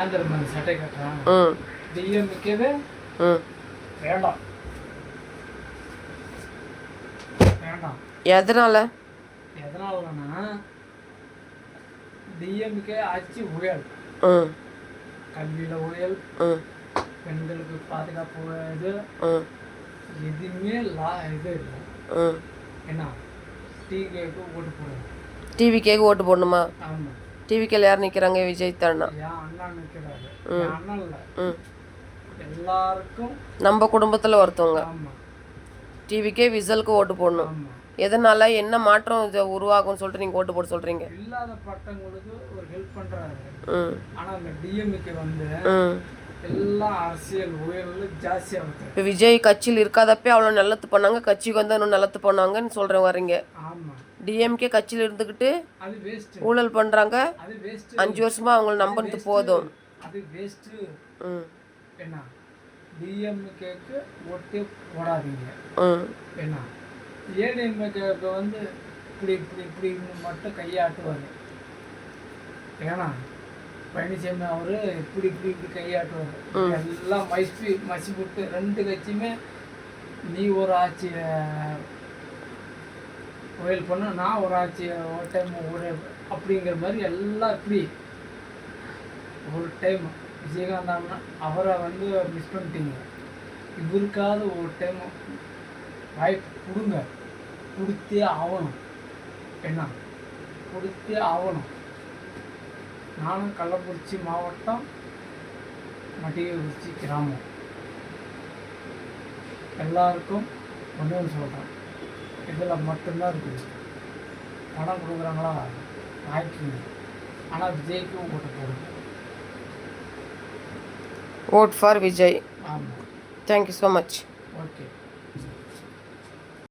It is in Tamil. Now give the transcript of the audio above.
சட்டை கட்டுறான். ம் டிஎம்கேவே ம் வேண்டாம் வேண்டாம். எதனால? எதனாலன்னா டிஎம்கே ஆட்சி ஊழல், ம் கல்வியில் ஊழல், ம் பெண்களுக்கு பாதுகாப்பு இது ம் எதுவுமே இது இல்லை. ம் என்ன டிவிக்கு ஓட்டு போடுவோம். டிவிக்கேக்கு ஓட்டு போடணுமா? ஆமாம். டிவிக்கேல யார் நிற்கிறாங்க? விஜய் தானா? என் அண்ணா நிற்கிறாரு. என் அண்ணன் இல்லை, ம் எல்லாருக்கும். நம்ம குடும்பத்தில் ஒருத்தவங்க ஆமாம் டிவிக்கே விசலுக்கு ஓட்டு போடணும். ஆமாம். எதனால? என்ன மாற்றம் இது உருவாகும்னு சொல்லிட்டு நீங்கள் ஓட்டு போட சொல்கிறீங்க? இல்லாத பட்டங்களுக்கு ஒரு ஹெல்ப் பண்ணுறாரு. ம் ஆனால் அந்த டிஎம்கே வந்து ம் எல்லாம் அரசியல் ஊழல் ஜாஸ்தியாக இருக்குது. இப்போ விஜய் கட்சியில் இருக்காதப்பே அவ்வளோ நல்லது பண்ணாங்க, கட்சிக்கு வந்து இன்னும் நல்லது பண்ணாங்கன்னு சொல்கிறேன் வரீங்க. ஆமாம். டிஎம்கே கட்சியில் இருந்துக்கிட்டு அது வேஸ்ட்டு. ஊழல் பண்ணுறாங்க. அது வேஸ்ட்டு. 5 வருஷமாக அவங்கள நம்பினது போதும். அது வேஸ்ட்டு. ம் என்ன டிஎம்கேக்கு ஓட்டே போடாதீங்க. ம் என்ன ஏடிஎம்கேக்கு வந்து இப்படி இப்படி இப்படின்னு மட்டும் கையாட்டுவார். ஏன்னா பழனிசாமி அவர் இப்படி இப்படி இப்படி கையாட்டுவார். எல்லாம் மசி விட்டு 2 கட்சியுமே நீ ஒரு ஆட்சியை கோயில் பண்ண, நான் ஒரு ஆட்சியை ஒரு டைம் ஒரு அப்படிங்கிற மாதிரி எல்லாம் இப்படி ஒரு டைம். விஜயகாந்த் அண்ணா அவரை வந்து மிஸ் பண்ணிட்டீங்க. இவருக்காவது ஒரு டைம் வாய்ப்பு கொடுங்க, கொடுத்தே ஆகணும். என்ன கொடுத்தே ஆகணும். நானும் கள்ளக்குறிச்சி மாவட்டம் மட்டியக்குறிச்சி கிராமம். எல்லாருக்கும் ஒன்று சொல்கிறேன், இதில் மட்டும்தான் இருக்குது. பணம் கொடுக்குறாங்களா வாய்க்குங்க, ஆனால் விஜய்க்கு ஓட்டு போடுங்க. Vote for Vijay. ஆமாம். Thank you so much. ஓகே.